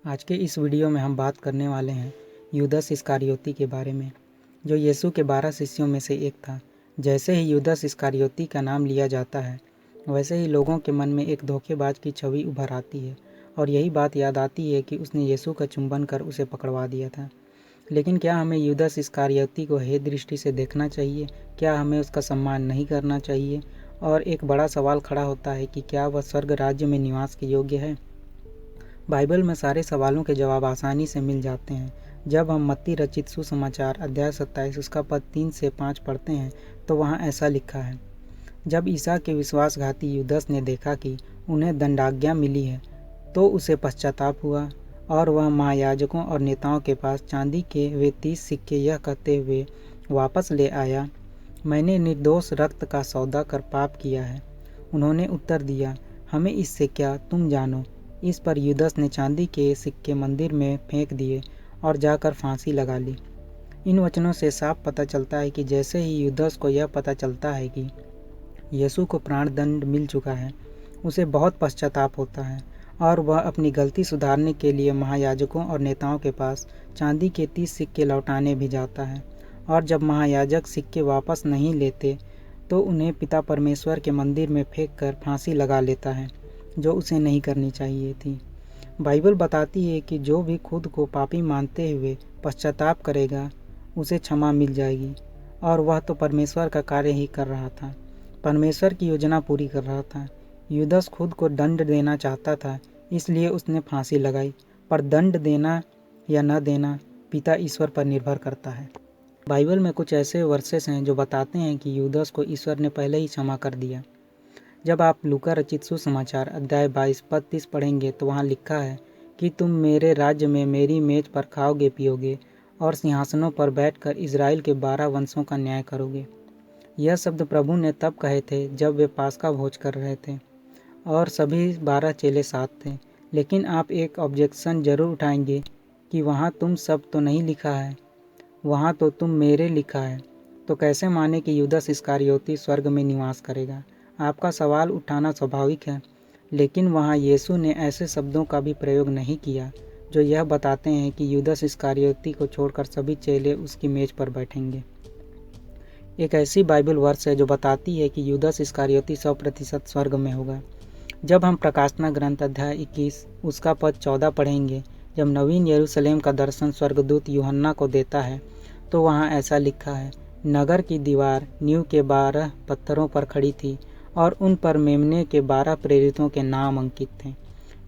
आज के इस वीडियो में हम बात करने वाले हैं यूदस इस्करियोती के बारे में, जो यीशु के 12 शिष्यों में से एक था। जैसे ही यूदस इस्करियोती का नाम लिया जाता है, वैसे ही लोगों के मन में एक धोखेबाज की छवि उभर आती है और यही बात याद आती है कि उसने यीशु का चुंबन कर उसे पकड़वा दिया था। लेकिन क्या हमें यूदस इस्करियोती को हेय दृष्टि से देखना चाहिए? क्या हमें उसका सम्मान नहीं करना चाहिए? और एक बड़ा सवाल खड़ा होता है कि क्या वह स्वर्ग राज्य में निवास के योग्य है? बाइबल में सारे सवालों के जवाब आसानी से मिल जाते हैं। जब हम मत्ती रचित सुसमाचार अध्याय 27 उसका पद 3 से 5 पढ़ते हैं तो वहाँ ऐसा लिखा है। जब ईसा के विश्वासघाती यूदस ने देखा कि उन्हें दंडाज्ञा मिली है तो उसे पश्चाताप हुआ और वह महायाजकों और नेताओं के पास चांदी के वे 30 सिक्के यह कहते हुए वापस ले आया, मैंने निर्दोष रक्त का सौदा कर पाप किया है। उन्होंने उत्तर दिया, हमें इससे क्या, तुम जानो। इस पर यूदस ने चांदी के सिक्के मंदिर में फेंक दिए और जाकर फांसी लगा ली। इन वचनों से साफ पता चलता है कि जैसे ही यूदस को यह पता चलता है कि यीशु को प्राणदंड मिल चुका है, उसे बहुत पश्चाताप होता है और वह अपनी गलती सुधारने के लिए महायाजकों और नेताओं के पास चांदी के 30 सिक्के लौटाने भी जाता है। और जब महायाजक सिक्के वापस नहीं लेते तो उन्हें पिता परमेश्वर के मंदिर में फेंक कर फांसी लगा लेता है, जो उसे नहीं करनी चाहिए थी। बाइबल बताती है कि जो भी खुद को पापी मानते हुए पश्चाताप करेगा उसे क्षमा मिल जाएगी। और वह तो परमेश्वर का कार्य ही कर रहा था, परमेश्वर की योजना पूरी कर रहा था। यूदस खुद को दंड देना चाहता था, इसलिए उसने फांसी लगाई, पर दंड देना या न देना पिता ईश्वर पर निर्भर करता है। बाइबल में कुछ ऐसे वर्सेस हैं जो बताते हैं कि यूदस को ईश्वर ने पहले ही क्षमा कर दिया। जब आप लूका रचित सुसमाचार अध्याय 22 पद 30 पढ़ेंगे तो वहाँ लिखा है कि तुम मेरे राज्य में मेरी मेज पर खाओगे पियोगे और सिंहासनों पर बैठकर इजराइल के 12 वंशों का न्याय करोगे। यह शब्द प्रभु ने तब कहे थे जब वे पास्का भोज कर रहे थे और सभी 12 चेले साथ थे। लेकिन आप एक ऑब्जेक्शन जरूर उठाएंगे कि वहाँ तुम सब तो नहीं लिखा है, वहाँ तो तुम मेरे लिखा है। तो कैसे माने कि यूदस इस्करियोती स्वर्ग में निवास करेगा? आपका सवाल उठाना स्वाभाविक है, लेकिन वहाँ यीशु ने ऐसे शब्दों का भी प्रयोग नहीं किया जो यह बताते हैं कि यूदस इस्करियोती को छोड़कर सभी चेले उसकी मेज पर बैठेंगे। एक ऐसी बाइबल वर्स है जो बताती है कि यूदस इस्करियोती 100% स्वर्ग में होगा। जब हम प्रकाशना ग्रंथ अध्याय 21 उसका पद 14 पढ़ेंगे, जब नवीन यरूशलेम का दर्शन स्वर्गदूत यूहन्ना को देता है तो वहाँ ऐसा लिखा है, नगर की दीवार नींव के 12 पत्थरों पर खड़ी थी और उन पर मेमने के 12 प्रेरितों के नाम अंकित थे।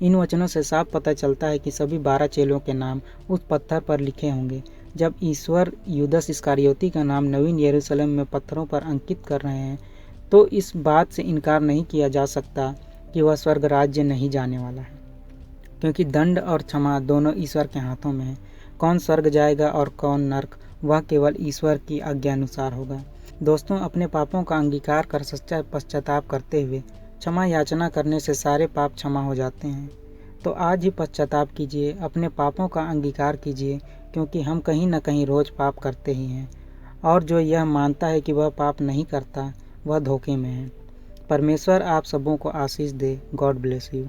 इन वचनों से साफ पता चलता है कि सभी 12 चेलों के नाम उस पत्थर पर लिखे होंगे। जब ईश्वर यूदस इस्करियोती का नाम नवीन यरूशलेम में पत्थरों पर अंकित कर रहे हैं तो इस बात से इनकार नहीं किया जा सकता कि वह स्वर्ग राज्य नहीं जाने वाला है, क्योंकि दंड और क्षमा दोनों ईश्वर के हाथों में है। कौन स्वर्ग जाएगा और कौन नर्क, वह केवल ईश्वर की आज्ञा अनुसार होगा। दोस्तों, अपने पापों का अंगीकार कर सच्चा पश्चाताप करते हुए क्षमा याचना करने से सारे पाप क्षमा हो जाते हैं। तो आज ही पश्चाताप कीजिए, अपने पापों का अंगीकार कीजिए, क्योंकि हम कहीं न कहीं रोज पाप करते ही हैं और जो यह मानता है कि वह पाप नहीं करता वह धोखे में है। परमेश्वर आप सबों को आशीष दे। God bless you.